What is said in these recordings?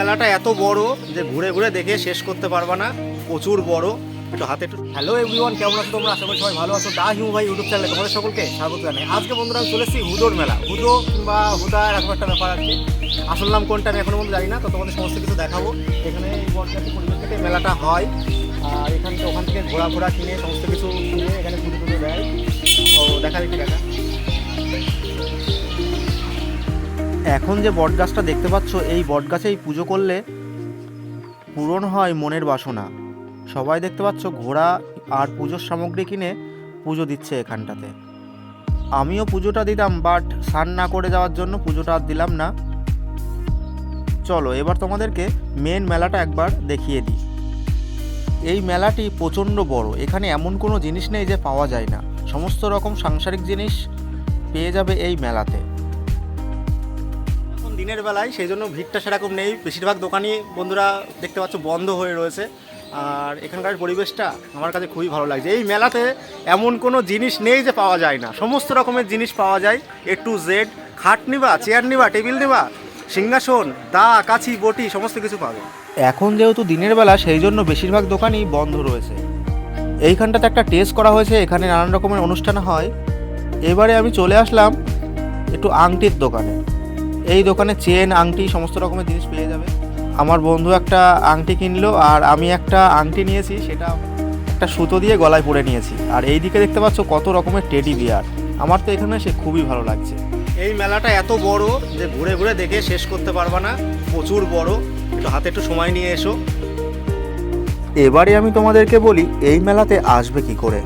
মেলাটা এত বড় যে ঘুরে ঘুরে দেখে শেষ করতে পারবা না, প্রচুর বড়। একটু হাতে একটু হ্যালো এভরিওয়ান, কেমন আছো তোমরা? আশা করি সবাই ভালো আছো। দা হিউ ভাই ইউটিউব চ্যানেলে তোমাদের সকলকে স্বাগত জানাই। আজকে বন্ধুরা আমি চলে এসেছি হুদোর মেলা। হুদো কিংবা হুদা এরকম একটা ব্যাপার আর কি। আসল নাম কোনটা আমি এখনো পর্যন্ত জানি না, তো তোমাদের সমস্ত কিছু দেখাবো। এখানে এই বরগাছি পরিবেশ থেকে মেলাটা হয়, আর এখান থেকে ওখান থেকে ঘোরা কিনে সমস্ত কিছু কিনে এখানে পুজো পুজো দেয়। তো দেখা দেখি দেখা। এখন যে বটগাছটা দেখতে পাচ্ছ, এই বটগাছেই পুজো করলে পূরণ হয় মনের বাসনা। সবাই দেখতে পাচ্ছ ঘোড়া আর পুজোর সামগ্রী কিনে পুজো দিচ্ছে এখানটাতে। আমিও পুজোটা দিতাম, বাট স্নান না করে যাওয়ার জন্য পুজোটা আর দিলাম না। চলো এবার তোমাদেরকে মেন মেলাটা একবার দেখিয়ে দিই। এই মেলাটি প্রচণ্ড বড়। এখানে এমন কোনো জিনিস নেই যে পাওয়া যায় না। সমস্ত রকম সাংসারিক জিনিস পেয়ে যাবে এই মেলাতে। এখন দিনের বেলায়, সেই জন্য ভিড়টা সেরকম নেই। বেশিরভাগ দোকানই বন্ধুরা দেখতে পাচ্ছ বন্ধ হয়ে রয়েছে। আর এখানকার পরিবেশটা আমার কাছে খুবই ভালো লাগছে। এই মেলাতে এমন কোনো জিনিস নেই যে পাওয়া যায় না। সমস্ত রকমের জিনিস পাওয়া যায়, এ টু জেড। খাট নিবা, চেয়ার নিবা, টেবিল নিবা, সিংহাসন, দা, কাছি, বটি, সমস্ত কিছু পাবে। এখন যেহেতু দিনের বেলা, সেই জন্য বেশিরভাগ দোকানই বন্ধ রয়েছে। এইখানটাতে একটা টেস্ট করা হয়েছে, এখানে নানান রকমের অনুষ্ঠান হয়। এবারে আমি চলে আসলাম একটু আংটির দোকানে। এই দোকানে চেন, আংটি, সমস্ত রকমের জিনিস পেয়ে যাবে। আমার বন্ধু একটা আংটি কিনলো, আর আমি একটা আংটি নিয়েছি, সেটা একটা সুতো দিয়ে গলায় পরে নিয়েছি। আর এই দিকে দেখতে পাচ্ছ কত রকমের টেডি বিয়ার। আমার তো এখানে সে খুবই ভালো লাগছে। এই মেলাটা এত বড় যে ঘুরে ঘুরে দেখে শেষ করতে পারবা না, প্রচুর বড়। একটু হাতে একটু সময় নিয়ে এসো। এবারে আমি তোমাদেরকে বলি এই মেলাতে আসবে কি করে।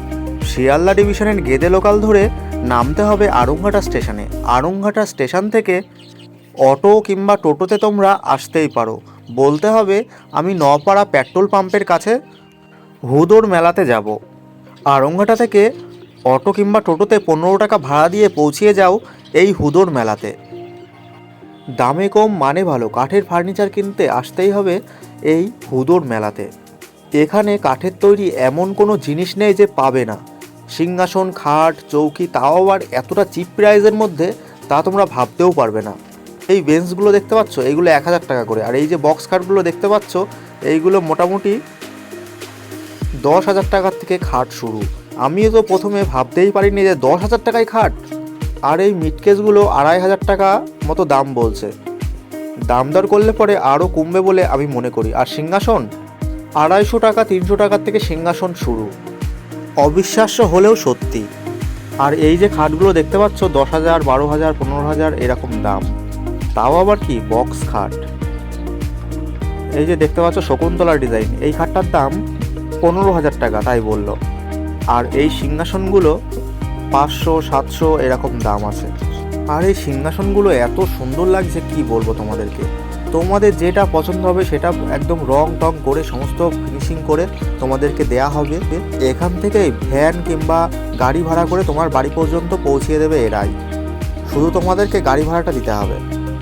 শিয়ালদা ডিভিশনের গেদে লোকাল ধরে নামতে হবে আড়ংঘাটা স্টেশনে। আড়ংঘাটা স্টেশন থেকে অটো কিংবা টোটোতে তোমরা আসতেই পারো। বলতে হবে আমি নপাড়া পেট্রোল পাম্পের কাছে হুদোর মেলাতে যাব। আড়ংঘাটা থেকে অটো কিংবা টোটোতে 15 টাকা ভাড়া দিয়ে পৌঁছিয়ে যাও এই হুদোর মেলাতে। দামে কম, মানে ভালো। কাঠের ফার্নিচার কিনতে আসতেই হবে এই হুদোর মেলাতে। এখানে কাঠের তৈরি এমন কোনো জিনিস নেই যে পাবে না। সিংহাসন, খাট, চৌকি, তাও আবার এতটা চিপ প্রাইসের মধ্যে, তা তোমরা ভাবতেও পারবে না। এই বেঞ্চগুলো দেখতে পাচ্ছ, এইগুলো 1000 টাকা করে। আর এই যে বক্স খাটগুলো দেখতে পাচ্ছ, এইগুলো মোটামুটি 10,000 টাকার থেকে খাট শুরু। আমিও তো প্রথমে ভাবতেই পারিনি যে 10,000 টাকায় খাট। আর এই মিটকেসগুলো 2,500 টাকা মতো দাম বলছে। দাম দর করলে পরে আরও কমবে বলে আমি মনে করি। আর সিংহাসন 250 টাকা, 300 টাকার থেকে সিংহাসন শুরু। অবিশ্বাস্য হলেও সত্যি। আর এই যে খাটগুলো দেখতে পাচ্ছ, 10,000, 12,000, 15,000 এরকম দাম। তাও আবার কি বক্স খাট। এই যে দেখতে পাচ্ছ শকুন্তলার ডিজাইন, এই খাটটার দাম 15,000 টাকা তাই বললো। আর এই সিংহাসনগুলো 500, 700 এরকম দাম আছে। আর এই সিংহাসনগুলো এত সুন্দর লাগছে, কি বলবো তোমাদেরকে। তোমাদের যেটা পছন্দ হবে সেটা একদম রং টং করে সমস্ত ফিনিশিং করে তোমাদেরকে দেয়া হবে। এখান থেকে ভ্যান কিংবা গাড়ি ভাড়া করে তোমার বাড়ি পর্যন্ত পৌঁছিয়ে দেবে এরাই। শুধু তোমাদেরকে গাড়ি ভাড়াটা দিতে হবে।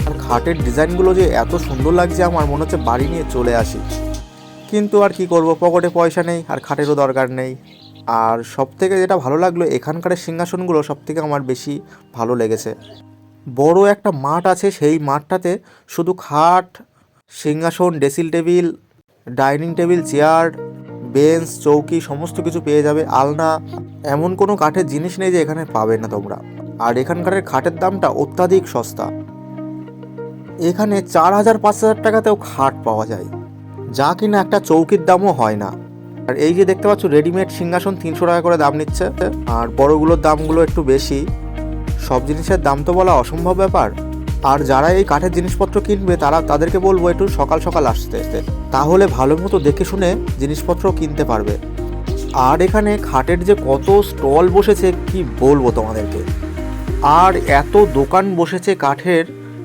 আর খাটের ডিজাইনগুলো যে এত সুন্দর লাগছে, আমার মনে হচ্ছে বাড়ি নিয়ে চলে আসি। কিন্তু আর কি করব, পকেটে পয়সা নেই, আর খাটেরও দরকার নেই। আর সবথেকে যেটা ভালো লাগলো, এখানকার সিংহাসনগুলো সবথেকে আমার বেশি ভালো লেগেছে। বড় একটা মাঠ আছে, সেই মাঠটাতে শুধু খাট, সিংহাসন, dressing table, dining table, chair, bench, চৌকি সমস্ত কিছু পেয়ে যাবে। আলনা, এমন কোনো কাঠের জিনিস নেই যে এখানে পাবে না তোমরা। আর এখানকার খাটের দামটা অত্যাধিক সস্তা। এখানে 4,000, 5,000 টাকাতেও খাট পাওয়া যায়, যা কিনা একটা চৌকির দামও হয় না। আর এই যে দেখতে পাচ্ছ রেডিমেড সিংহাসন 300 টাকা করে দাম নিচ্ছে। আর বড়গুলোর দামগুলো একটু বেশি। সব জিনিসের দাম তো বলা অসম্ভব ব্যাপার। আর যারা এই কাঠের জিনিসপত্র কিনবে তাদেরকে বলবো একটু সকাল সকাল আসতে, তাহলে ভালো মতো দেখে শুনে জিনিসপত্র কিনতে পারবে। আর এখানে খাটের যে কত স্টল বসেছে, কি বলবো তোমাদেরকে। আর এত দোকান বসেছে কাঠের,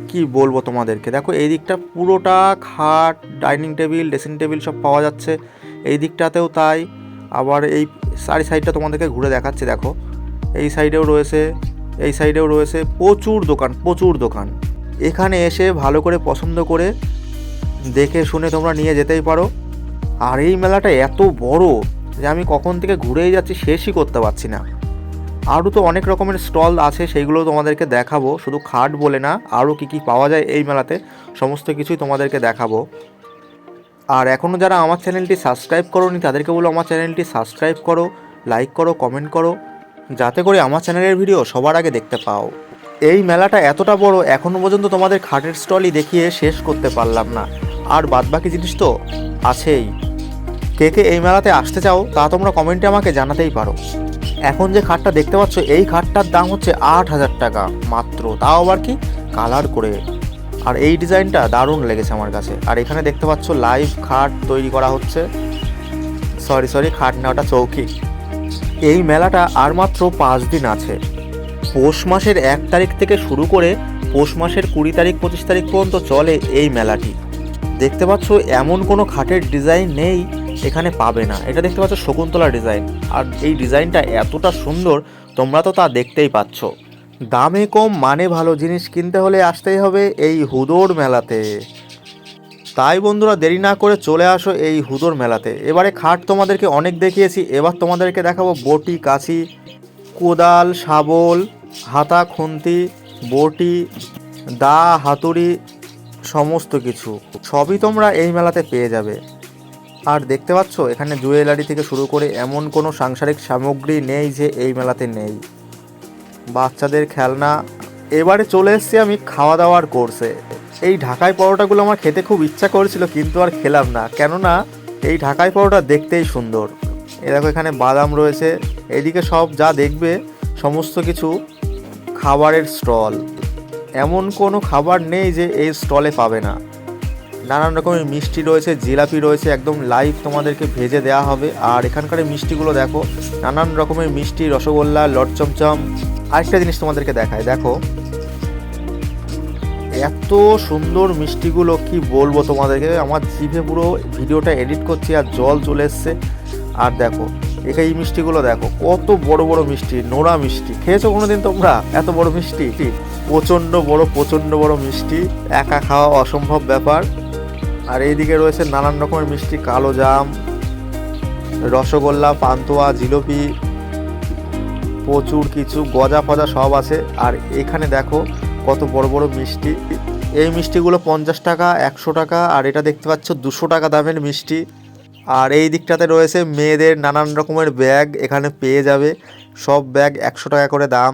কি বলবো তোমাদেরকে। দেখো এই দিকটা পুরোটা খাট, ডাইনিং টেবিল, ড্রেসিং টেবিল সব পাওয়া যাচ্ছে। এই দিকটাতেও তাই। আবার এই সাইডটা তোমাদেরকে ঘুরে দেখাচ্ছি। দেখো এই সাইডেও রয়েছে, এই সাইডেও রয়েছে। প্রচুর দোকান, প্রচুর দোকান। এখানে এসে ভালো করে পছন্দ করে দেখে শুনে তোমরা নিয়ে যেতেই পারো। আর এই মেলাটা এত বড় যে আমি কখন থেকে ঘুরেই যাচ্ছি, শেষই করতে পারছি না। আরও তো অনেক রকমের স্টল আছে, সেইগুলো তোমাদেরকে দেখাবো। শুধু খাট বলে না, আরও কী কী পাওয়া যায় এই মেলাতে সমস্ত কিছুই তোমাদেরকে দেখাবো। আর এখনও যারা আমার চ্যানেলটি সাবস্ক্রাইব করোনি তাদেরকে বলো আমার চ্যানেলটি সাবস্ক্রাইব করো, লাইক করো, কমেন্ট করো, যাতে করে আমার চ্যানেলের ভিডিও সবার আগে দেখতে পাও। এই মেলাটা এতটা বড়, এখনও পর্যন্ত তোমাদের খাটের স্টলই দেখিয়ে শেষ করতে পারলাম না, আর বাদবাকি জিনিস তো আছেই। কে কে এই মেলাতে আসতে চাও তা তোমরা কমেন্টে আমাকে জানাতেই পারো। এখন যে খাটটা দেখতে পাচ্ছ এই খাটটার দাম হচ্ছে 8,000 টাকা মাত্র, তাও আবার কি কালার করে। আর এই ডিজাইনটা দারুণ লেগেছে আমার কাছে। আর এখানে দেখতে পাচ্ছ লাইভ খাট তৈরি করা হচ্ছে, সরি খাট না, ওটা চৌকি। এই মেলাটা আর মাত্র 5 দিন আছে। পৌষ মাসের 1 তারিখ থেকে শুরু করে পৌষ মাসের 20 তারিখ 25 তারিখ পর্যন্ত চলে এই মেলাটি। দেখতে পাচ্ছ এমন কোনো খাটের ডিজাইন নেই এখানে পাবে না। এটা দেখতে পাচ্ছ শকুন্তলা ডিজাইন, আর এই ডিজাইনটা এতটা সুন্দর তোমরা তো তা দেখতেই পাচ্ছ। দামে কম মানে ভালো, জিনিস কিনতে হলে আসতেই হবে এই হুদোর মেলাতে। তাই বন্ধুরা দেরি না করে চলে আসো এই হুদোর মেলাতে। এবারে খাট তোমাদেরকে অনেক দেখিয়েছি, এবার তোমাদেরকে দেখাবো বটি, কাঁচি, কোদাল, শাবল, হাতা, খুন্তি, বটি, দা, হাতুড়ি, সমস্ত কিছু সবই তোমরা এই মেলাতে পেয়ে যাবে। আর দেখতে পাচ্ছ এখানে জুয়েলারি থেকে শুরু করে এমন কোনো সাংসারিক সামগ্রী নেই যে এই মেলাতে নেই। বাচ্চাদের খেলনা। এবারে চলে এসেছি আমি খাওয়া দাওয়ার কোর্সে। এই ঢাকাই পরোটাগুলো আমার খেতে খুব ইচ্ছা করেছিল, কিন্তু আর খেলাম না, কেননা এই ঢাকাই পরোটা দেখতেই সুন্দর। এ দেখো এখানে বাদাম রয়েছে, এদিকে সব যা দেখবে সমস্ত কিছু খাবারের স্টল। এমন কোনো খাবার নেই যে এই স্টলে পাবে না। নানান রকমের মিষ্টি রয়েছে, জিলাপি রয়েছে, একদম লাইভ তোমাদেরকে ভেজে দেওয়া হবে। আর এখানকার মিষ্টিগুলো দেখো, নানান রকমের মিষ্টি, রসগোল্লা, লটচমচম। আরেকটা জিনিস তোমাদেরকে দেখায়, দেখো এত সুন্দর মিষ্টিগুলো, কি বলবো তোমাদেরকে, আমার জিভে পুরো ভিডিওটা এডিট করছি আর জল চলে এসছে। আর দেখো এই মিষ্টিগুলো দেখো, কত বড় বড় মিষ্টি, নোড়া মিষ্টি। খেয়েছো কোনোদিন তোমরা এত বড় মিষ্টি? প্রচণ্ড বড় মিষ্টি, একা খাওয়া অসম্ভব ব্যাপার। আর এইদিকে রয়েছে নানান রকমের মিষ্টি, কালো জাম, রসগোল্লা, পান্তুয়া, জিলিপি, প্রচুর কিছু গজা ফজা সব আছে। আর এখানে দেখো কত বড় বড় মিষ্টি। এই মিষ্টিগুলো 50 টাকা, 100 টাকা, আর এটা দেখতে পাচ্ছ 200 টাকা দামের মিষ্টি। আর এই দিকটাতে রয়েছে মেয়েদের নানান রকমের ব্যাগ, এখানে পেয়ে যাবে। সব ব্যাগ 100 টাকা করে দাম,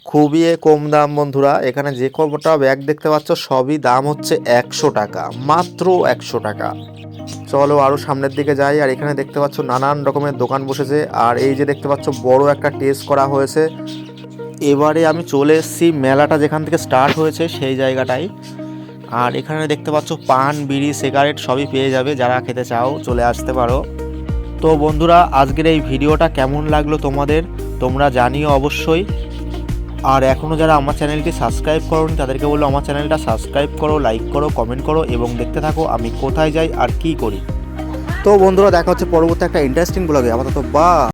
খুবই কম দাম বন্ধুরা। এখানে যে কটা ব্যাগ দেখতে পাচ্ছ সবই দাম হচ্ছে 100 টাকা, মাত্র 100 টাকা। চলো আরও সামনের দিকে যাই। আর এখানে দেখতে পাচ্ছ নানান রকমের দোকান বসেছে। আর এই যে দেখতে পাচ্ছ বড় একটা টেস্ট করা হয়েছে। এবারে আমি চলে এসেছি মেলাটা যেখান থেকে স্টার্ট হয়েছে সেই জায়গাটায়। আর এখানে দেখতে পাচ্ছ পান, বিড়ি, সিগারেট সবই পেয়ে যাবে, যারা খেতে চাও চলে আসতে পারো। তো বন্ধুরা আজকের এই ভিডিওটা কেমন লাগলো তোমাদের তোমরা জানিও অবশ্যই। আর এখনও যারা আমার চ্যানেলটি সাবস্ক্রাইব করোনি তাদেরকে বললো আমার চ্যানেলটা সাবস্ক্রাইব করো, লাইক করো, কমেন্ট করো এবং দেখতে থাকো আমি কোথায় যাই আর কি করি। তো বন্ধুরা দেখা হচ্ছে পরবর্তী একটা ইন্টারেস্টিং ব্লগে। আপাতত বা